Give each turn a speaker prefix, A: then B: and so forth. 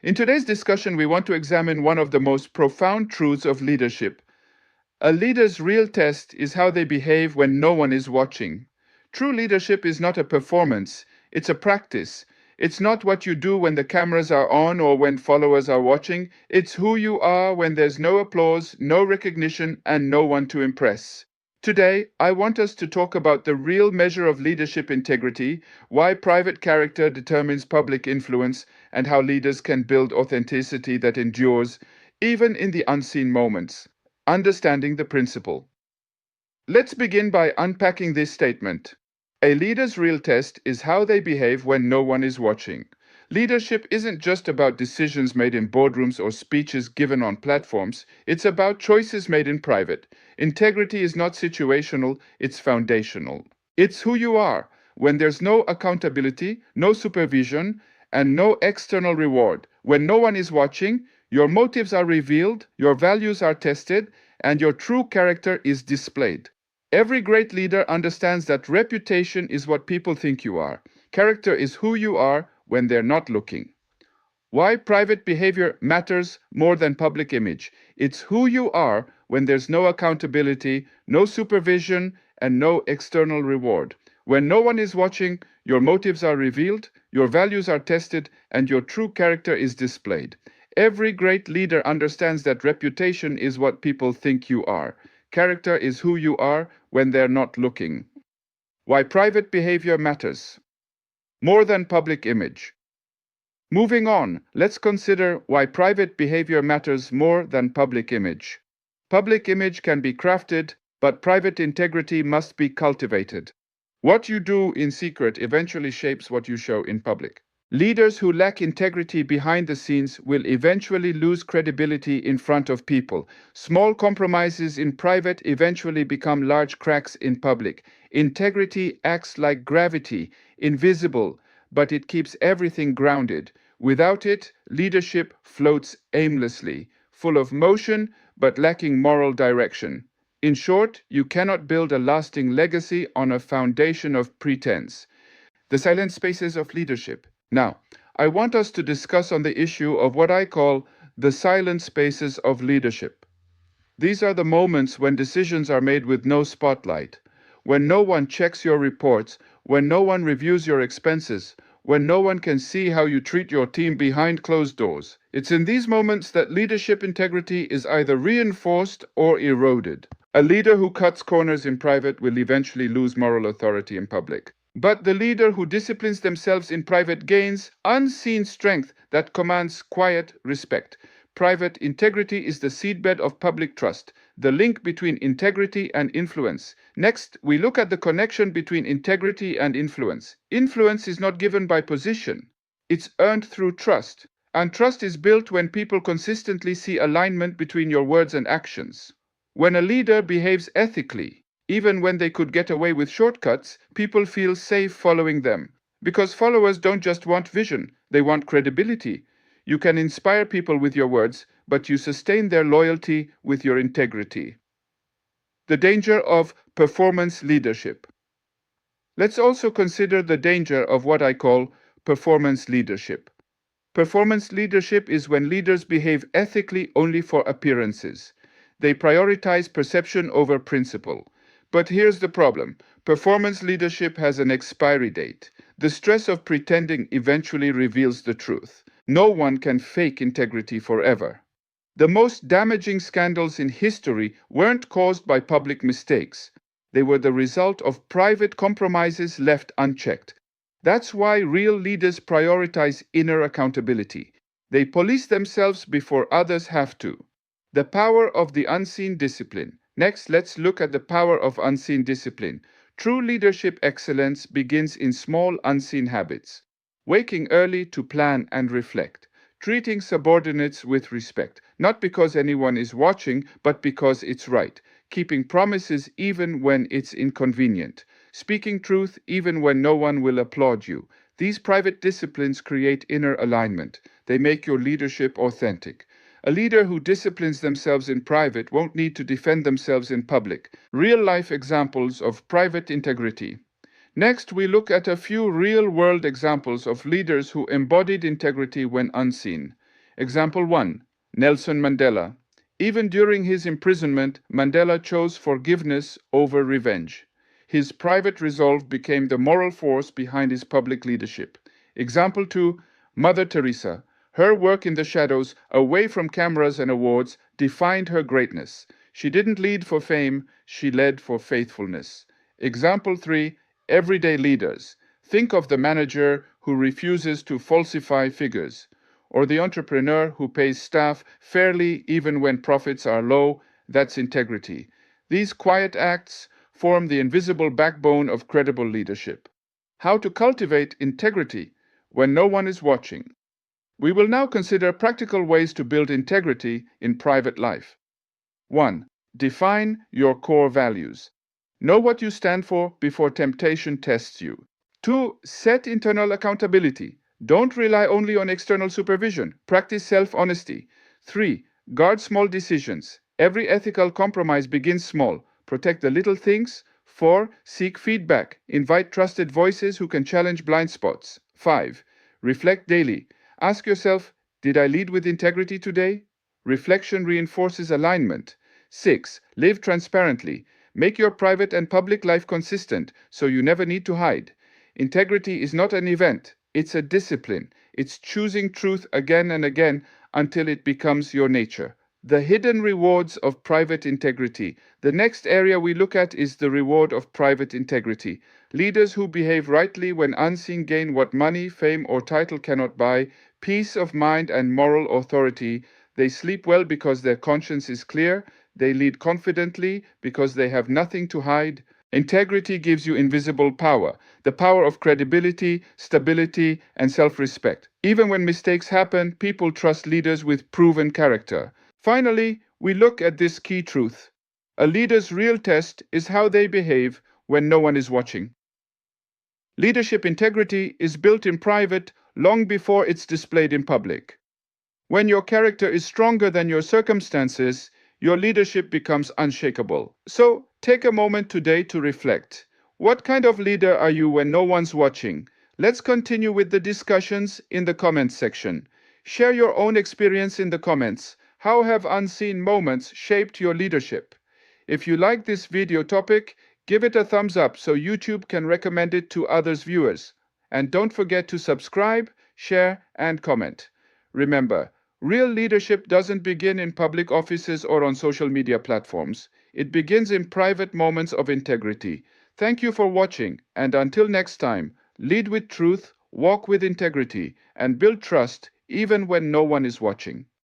A: In today's discussion, we want to examine one of the most profound truths of leadership. A leader's real test is how they behave when no one is watching. True leadership is not a performance, it's a practice. It's not what you do when the cameras are on or when followers are watching. It's who you are when there's no applause, no recognition, and no one to impress. Today, I want us to talk about the real measure of leadership integrity, why private character determines public influence, and how leaders can build authenticity that endures, even in the unseen moments. Understanding the principle. Let's begin by unpacking this statement. A leader's real test is how they behave when no one is watching. Leadership isn't just about decisions made in boardrooms or speeches given on platforms, it's about choices made in private. Integrity is not situational, it's foundational. It's who you are when there's no accountability, no supervision, and no external reward. When no one is watching, your motives are revealed, your values are tested, and your true character is displayed. Every great leader understands that reputation is what people think you are. Character is who you are when they're not looking. Why private behavior matters more than public image. It's who you are when there's no accountability, no supervision, and no external reward. When no one is watching, your motives are revealed, your values are tested, and your true character is displayed. Every great leader understands that reputation is what people think you are. Character is who you are when they're not looking. Why private behavior matters more than public image. Moving on, let's consider why private behavior matters more than public image. Public image can be crafted, but private integrity must be cultivated. What you do in secret eventually shapes what you show in public. Leaders who lack integrity behind the scenes will eventually lose credibility in front of people. Small compromises in private eventually become large cracks in public. Integrity acts like gravity, invisible, but it keeps everything grounded. Without it, leadership floats aimlessly, full of motion but lacking moral direction. In short, you cannot build a lasting legacy on a foundation of pretense. The silent spaces of leadership. Now, I want us to discuss on the issue of what I call the silent spaces of leadership. These are the moments when decisions are made with no spotlight, when no one checks your reports, when no one reviews your expenses, when no one can see how you treat your team behind closed doors. It's in these moments that leadership integrity is either reinforced or eroded. A leader who cuts corners in private will eventually lose moral authority in public. But the leader who disciplines themselves in private gains unseen strength that commands quiet respect. Private integrity is the seedbed of public trust, the link between integrity and influence. Next, we look at the connection between integrity and influence. Influence is not given by position, it's earned through trust. And trust is built when people consistently see alignment between your words and actions. When a leader behaves ethically, even when they could get away with shortcuts, people feel safe following them. Because followers don't just want vision, they want credibility. You can inspire people with your words, but you sustain their loyalty with your integrity. The danger of performance leadership. Let's also consider the danger of what I call performance leadership. Performance leadership is when leaders behave ethically only for appearances. They prioritize perception over principle. But here's the problem. Performance leadership has an expiry date. The stress of pretending eventually reveals the truth. No one can fake integrity forever. The most damaging scandals in history weren't caused by public mistakes. They were the result of private compromises left unchecked. That's why real leaders prioritize inner accountability. They police themselves before others have to. The power of the unseen discipline. Next, let's look at the power of unseen discipline. True leadership excellence begins in small unseen habits. Waking early to plan and reflect. Treating subordinates with respect, not because anyone is watching, but because it's right. Keeping promises even when it's inconvenient. Speaking truth even when no one will applaud you. These private disciplines create inner alignment. They make your leadership authentic. A leader who disciplines themselves in private won't need to defend themselves in public. Real life examples of private integrity. Next, we look at a few real world examples of leaders who embodied integrity when unseen. Example 1. Nelson Mandela. Even during his imprisonment, Mandela chose forgiveness over revenge. His private resolve became the moral force behind his public leadership. Example 2. Mother Teresa. Her work in the shadows, away from cameras and awards, defined her greatness. She didn't lead for fame, she led for faithfulness. Example 3. Everyday leaders. Think of the manager who refuses to falsify figures, or the entrepreneur who pays staff fairly even when profits are low. That's integrity. These quiet acts form the invisible backbone of credible leadership. How to cultivate integrity when no one is watching. We will now consider practical ways to build integrity in private life. 1. Define your core values. Know what you stand for before temptation tests you. 2. Set internal accountability. Don't rely only on external supervision. Practice self-honesty. 3. Guard small decisions. Every ethical compromise begins small. Protect the little things. 4. Seek feedback. Invite trusted voices who can challenge blind spots. 5. Reflect daily. Ask yourself, did I lead with integrity today? Reflection reinforces alignment. 6. Live transparently. Make your private and public life consistent so you never need to hide. Integrity is not an event, it's a discipline. It's choosing truth again and again until it becomes your nature. The hidden rewards of private integrity. The next area we look at is the reward of private integrity. Leaders who behave rightly when unseen gain what money, fame, or title cannot buy: peace of mind and moral authority. They sleep well because their conscience is clear. They lead confidently because they have nothing to hide. Integrity gives you invisible power, the power of credibility, stability, and self-respect. Even when mistakes happen, people trust leaders with proven character. Finally, we look at this key truth. A leader's real test is how they behave when no one is watching. Leadership integrity is built in private long before it's displayed in public. When your character is stronger than your circumstances, your leadership becomes unshakable. So, take a moment today to reflect. What kind of leader are you when no one's watching? Let's continue with the discussions in the comments section. Share your own experience in the comments. How have unseen moments shaped your leadership? If you like this video topic, give it a thumbs up so YouTube can recommend it to others viewers. And don't forget to subscribe, share, and comment. Remember, real leadership doesn't begin in public offices or on social media platforms. It begins in private moments of integrity. Thank you for watching, and until next time, lead with truth, walk with integrity, and build trust even when no one is watching.